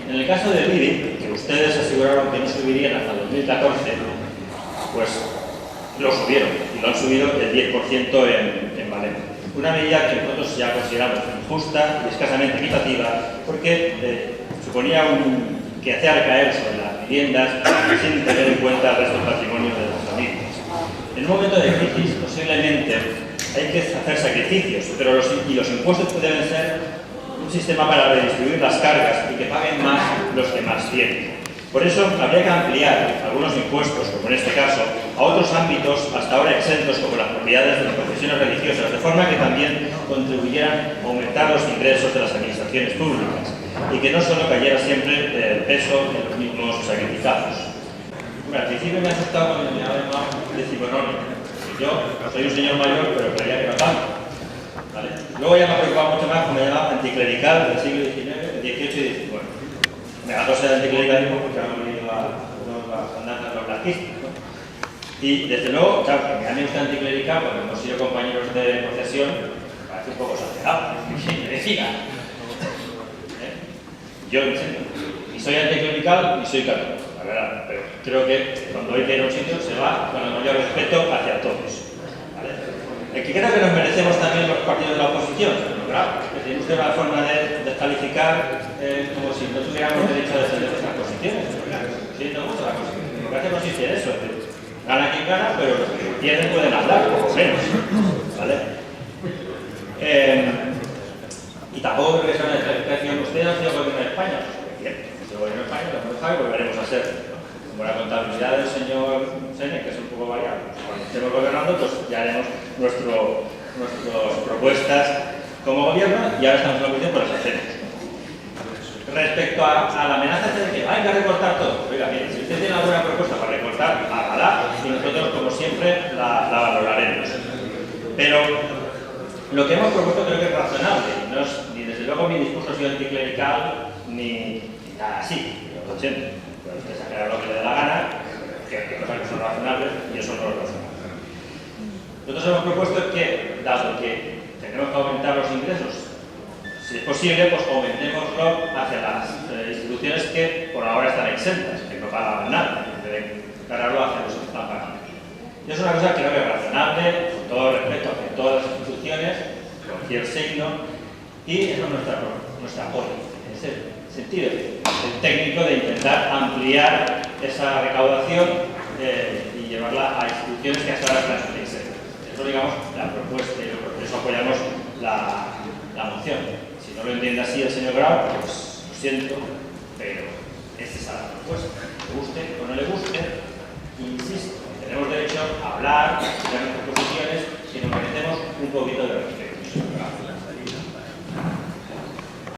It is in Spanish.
En el caso del IBI, que ustedes aseguraron que no subirían hasta el 2014, pues lo subieron, y lo han subido el 10% en Valencia. Una medida que nosotros ya consideramos injusta y escasamente equitativa, porque suponía que hacía recaer sobre las viviendas sin tener en cuenta el resto del patrimonio de las familias. En un momento de crisis, posiblemente, hay que hacer sacrificios, pero los impuestos deben ser un sistema para redistribuir las cargas y que paguen más los que más tienen. Por eso, habría que ampliar algunos impuestos, como en este caso, a otros ámbitos hasta ahora exentos, como las propiedades de las profesiones religiosas, de forma que también contribuyeran a aumentar los ingresos de las administraciones públicas y que no solo cayera siempre el peso en los mismos sacrificados. Bueno, al principio me ha asustado cuando me había llamado decimonónico. Yo soy un señor mayor, pero creía que no tanto. ¿Vale? Luego ya me ha preocupado mucho más cuando me llamaba anticlerical del siglo XIX, XVIII y XIX. Me da cosa de anticlericalismo porque han venido las andanzas los blanquistas, ¿no? Y desde luego, claro, que a mí me gusta anticlerical, porque hemos sido compañeros de profesión, parece un poco exagerado, que me decía. Yo, en serio, ni soy anticlerical ni soy católico, la verdad, pero creo que cuando hay que ir a un sitio se va con el mayor respeto hacia todos. ¿Vale? El que creo que nos merecemos también los partidos de la oposición, pero claro, que tiene usted una forma de descalificar como si no tuviéramos derecho a defender nuestras posiciones. Sí, no gusta la cosa. Lo que hace consiste en eso, gana quien gana, pero los que pierden pueden hablar, por lo menos. ¿Vale? Y tampoco creo que sea una descalificación. Ustedes han sido gobierno de España, pues bien, el gobierno de España lo hemos dejado y volveremos a ser. Como la contabilidad del señor Sene, que es un poco variable, cuando estemos gobernando, pues ya haremos nuestras propuestas como gobierno y ahora estamos en la oposición, pues las hacemos. Respecto a la amenaza de que hay que recortar todo, oiga, bien, si usted tiene alguna propuesta para recortar, hágala y nosotros, como siempre, la valoraremos. Pero lo que hemos propuesto creo que es razonable, no es, ni desde luego mi discurso ha sido anticlerical ni nada así, lo siento. Pero usted sacará lo que le dé la gana, que cosas que son razonables y eso no es razonable. Nosotros hemos propuesto que, dado que tenemos que aumentar los ingresos, si es posible, pues aumentémoslo hacia las instituciones que por ahora están exentas, que no pagan nada, deben cargarlo hacia los que están pagando. Y es una cosa que creo que es razonable, con todo respeto hacia todas las instituciones, cualquier signo, y eso es nuestro apoyo, en ese sentido, el técnico de intentar ampliar esa recaudación y llevarla a instituciones que hasta ahora están exentas. Eso, digamos, la propuesta, y por eso apoyamos la moción. Si no lo entiende así el señor Grau, pues lo siento, pero esta es la propuesta. Le guste o no le guste, insisto, tenemos derecho a hablar, a explicar nuestras posiciones, si nos merecemos un poquito de respeto.